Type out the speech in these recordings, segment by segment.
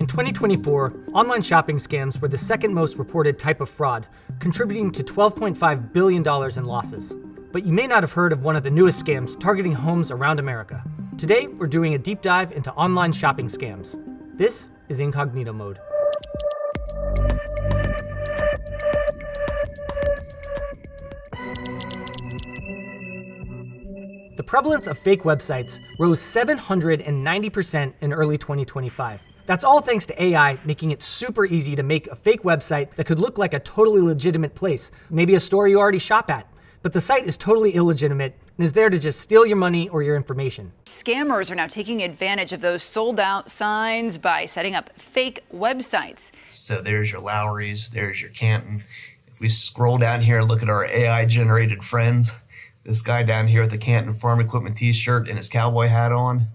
In 2024, online shopping scams were the second most reported type of fraud, contributing to $12.5 billion in losses. But you may not have heard of one of the newest scams targeting homes around America. Today, we're doing a deep dive into online shopping scams. This is Incognito mode. The prevalence of fake websites rose 790% in early 2025. That's all thanks to AI making it super easy to make a fake website that could look like a totally legitimate place, maybe a store you already shop at. But the site is totally illegitimate and is there to just steal your money or your information. Scammers are now taking advantage of those sold out signs by setting up fake websites. So there's your Lowry's, there's your Canton. If we scroll down here and look at our AI generated friends, this guy down here with the Canton Farm Equipment t-shirt and his cowboy hat on,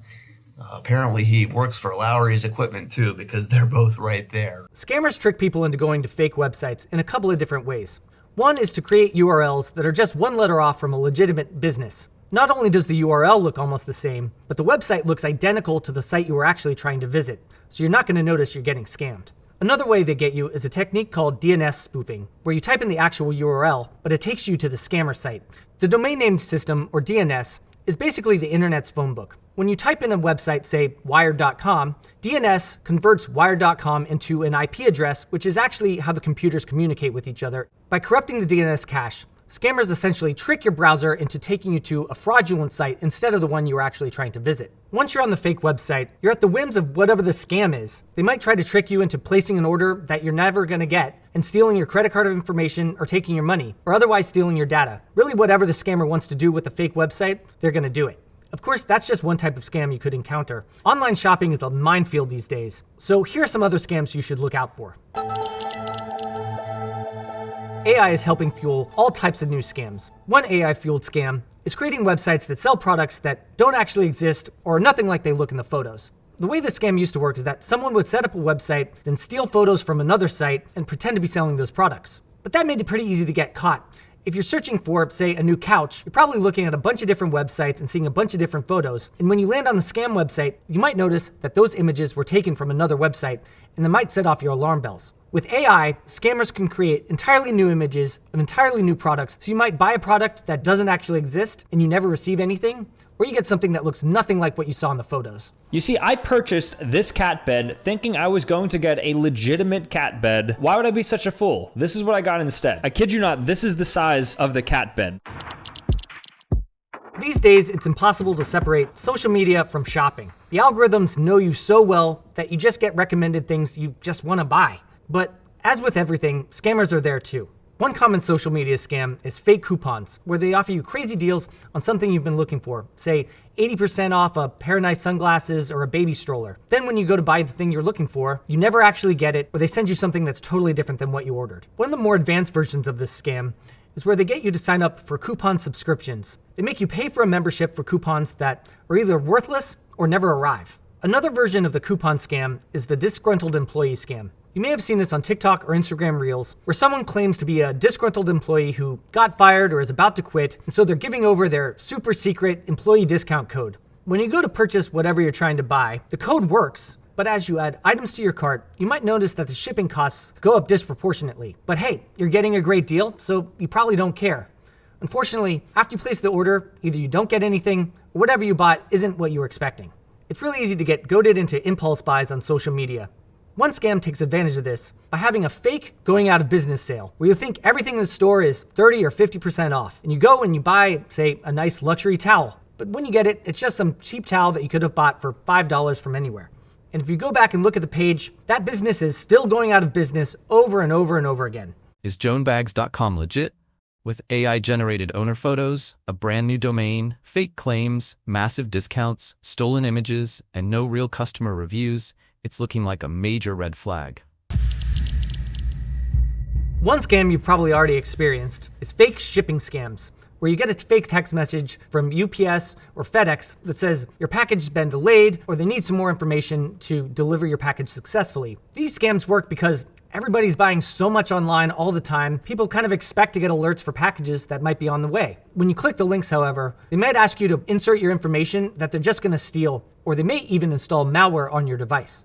apparently he works for Lowry's Equipment too, because they're both right there. Scammers trick people into going to fake websites in a couple of different ways. One is to create URLs that are just one letter off from a legitimate business. Not only does the URL look almost the same, but the website looks identical to the site you were actually trying to visit, so you're not going to notice you're getting scammed. Another way they get you is a technique called DNS spoofing, where you type in the actual URL, but it takes you to the scammer site. The domain name system, or DNS, is basically the internet's phone book. When you type in a website, say wired.com, DNS converts wired.com into an IP address, which is actually how the computers communicate with each other. By corrupting the DNS cache, scammers essentially trick your browser into taking you to a fraudulent site instead of the one you were actually trying to visit. Once you're on the fake website, you're at the whims of whatever the scam is. They might try to trick you into placing an order that you're never going to get and stealing your credit card information or taking your money, or otherwise stealing your data. Really, whatever the scammer wants to do with the fake website, they're going to do it. Of course, that's just one type of scam you could encounter. Online shopping is a minefield these days. So here are some other scams you should look out for. AI is helping fuel all types of new scams. One AI-fueled scam is creating websites that sell products that don't actually exist or are nothing like they look in the photos. The way the scam used to work is that someone would set up a website, then steal photos from another site and pretend to be selling those products. But that made it pretty easy to get caught. If you're searching for, say, a new couch, you're probably looking at a bunch of different websites and seeing a bunch of different photos. And when you land on the scam website, you might notice that those images were taken from another website, and that might set off your alarm bells. With AI, scammers can create entirely new images of entirely new products. So you might buy a product that doesn't actually exist and you never receive anything, or you get something that looks nothing like what you saw in the photos. You see, I purchased this cat bed thinking I was going to get a legitimate cat bed. Why would I be such a fool? This is what I got instead. I kid you not, this is the size of the cat bed. These days, it's impossible to separate social media from shopping. The algorithms know you so well that you just get recommended things you just want to buy. But as with everything, scammers are there too. One common social media scam is fake coupons, where they offer you crazy deals on something you've been looking for, say 80% off a pair of nice sunglasses or a baby stroller. Then when you go to buy the thing you're looking for, you never actually get it, or they send you something that's totally different than what you ordered. One of the more advanced versions of this scam is where they get you to sign up for coupon subscriptions. They make you pay for a membership for coupons that are either worthless or never arrive. Another version of the coupon scam is the disgruntled employee scam. You may have seen this on TikTok or Instagram Reels, where someone claims to be a disgruntled employee who got fired or is about to quit, and so they're giving over their super secret employee discount code. When you go to purchase whatever you're trying to buy, the code works, but as you add items to your cart, you might notice that the shipping costs go up disproportionately. But hey, you're getting a great deal, so you probably don't care. Unfortunately, after you place the order, either you don't get anything, or whatever you bought isn't what you were expecting. It's really easy to get goaded into impulse buys on social media. One scam takes advantage of this by having a fake going out of business sale, where you think everything in the store is 30 or 50% off. And you go and you buy, say, a nice luxury towel. But when you get it, it's just some cheap towel that you could have bought for $5 from anywhere. And if you go back and look at the page, that business is still going out of business over and over and over again. Is joanbags.com legit? With AI-generated owner photos, a brand new domain, fake claims, massive discounts, stolen images, and no real customer reviews, it's looking like a major red flag. One scam you've probably already experienced is fake shipping scams, where you get a fake text message from UPS or FedEx that says your package has been delayed or they need some more information to deliver your package successfully. These scams work because everybody's buying so much online all the time, people kind of expect to get alerts for packages that might be on the way. When you click the links, however, they might ask you to insert your information that they're just going to steal, or they may even install malware on your device.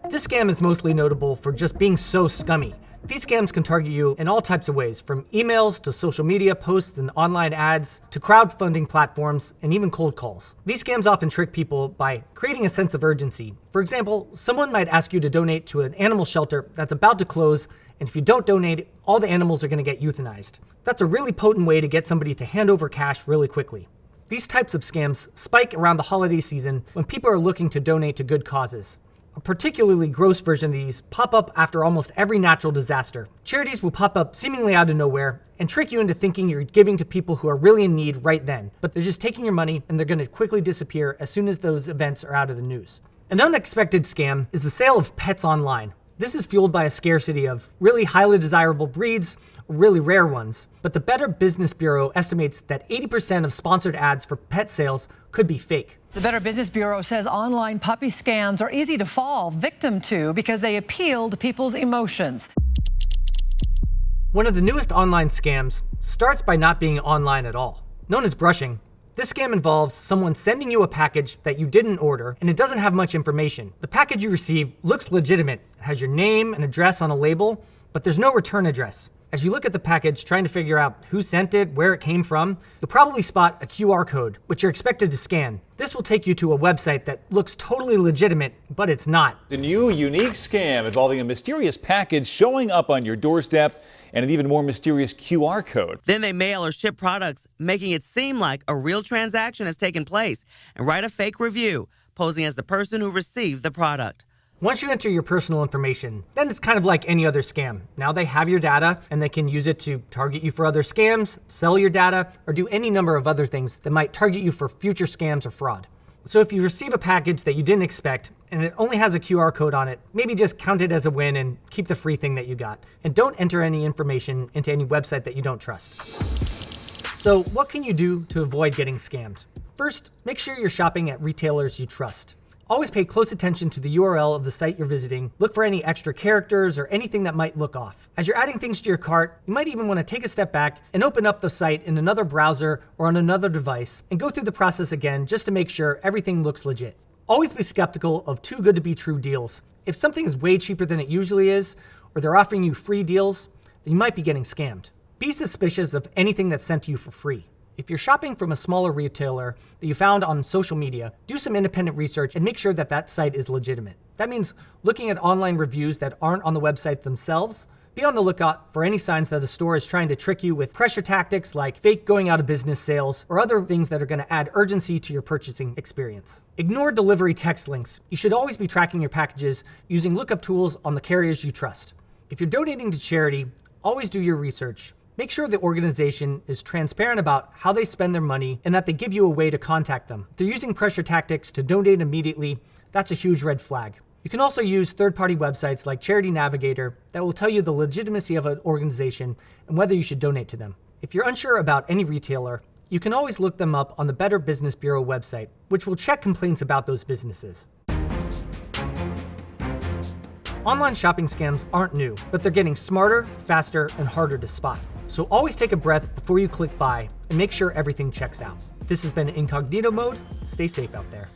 This scam is mostly notable for just being so scummy. These scams can target you in all types of ways, from emails to social media posts and online ads to crowdfunding platforms and even cold calls. These scams often trick people by creating a sense of urgency. For example, someone might ask you to donate to an animal shelter that's about to close, and if you don't donate, all the animals are going to get euthanized. That's a really potent way to get somebody to hand over cash really quickly. These types of scams spike around the holiday season when people are looking to donate to good causes. A particularly gross version of these pop up after almost every natural disaster. Charities will pop up seemingly out of nowhere and trick you into thinking you're giving to people who are really in need right then, but they're just taking your money and they're going to quickly disappear as soon as those events are out of the news. An unexpected scam is the sale of pets online. This is fueled by a scarcity of really highly desirable breeds, or really rare ones. But the Better Business Bureau estimates that 80% of sponsored ads for pet sales could be fake. The Better Business Bureau says online puppy scams are easy to fall victim to because they appeal to people's emotions. One of the newest online scams starts by not being online at all. Known as brushing, this scam involves someone sending you a package that you didn't order and it doesn't have much information. The package you receive looks legitimate. It has your name and address on a label, but there's no return address. As you look at the package trying to figure out who sent it, where it came from, you'll probably spot a QR code, which you're expected to scan. This will take you to a website that looks totally legitimate, but it's not. The new unique scam involving a mysterious package showing up on your doorstep and an even more mysterious QR code. Then they mail or ship products, making it seem like a real transaction has taken place, and write a fake review, posing as the person who received the product. Once you enter your personal information, then it's kind of like any other scam. Now they have your data and they can use it to target you for other scams, sell your data, or do any number of other things that might target you for future scams or fraud. So if you receive a package that you didn't expect and it only has a QR code on it, maybe just count it as a win and keep the free thing that you got. And don't enter any information into any website that you don't trust. So what can you do to avoid getting scammed? First, make sure you're shopping at retailers you trust. Always pay close attention to the URL of the site you're visiting. Look for any extra characters or anything that might look off. As you're adding things to your cart, you might even want to take a step back and open up the site in another browser or on another device and go through the process again just to make sure everything looks legit. Always be skeptical of too good to be true deals. If something is way cheaper than it usually is, or they're offering you free deals, then you might be getting scammed. Be suspicious of anything that's sent to you for free. If you're shopping from a smaller retailer that you found on social media, do some independent research and make sure that that site is legitimate. That means looking at online reviews that aren't on the website themselves. Be on the lookout for any signs that a store is trying to trick you with pressure tactics like fake going out of business sales or other things that are going to add urgency to your purchasing experience. Ignore delivery text links. You should always be tracking your packages using lookup tools on the carriers you trust. If you're donating to charity, always do your research. Make sure the organization is transparent about how they spend their money and that they give you a way to contact them. If they're using pressure tactics to donate immediately, that's a huge red flag. You can also use third-party websites like Charity Navigator that will tell you the legitimacy of an organization and whether you should donate to them. If you're unsure about any retailer, you can always look them up on the Better Business Bureau website, which will check complaints about those businesses. Online shopping scams aren't new, but they're getting smarter, faster, and harder to spot. So always take a breath before you click buy and make sure everything checks out. This has been Incognito Mode. Stay safe out there.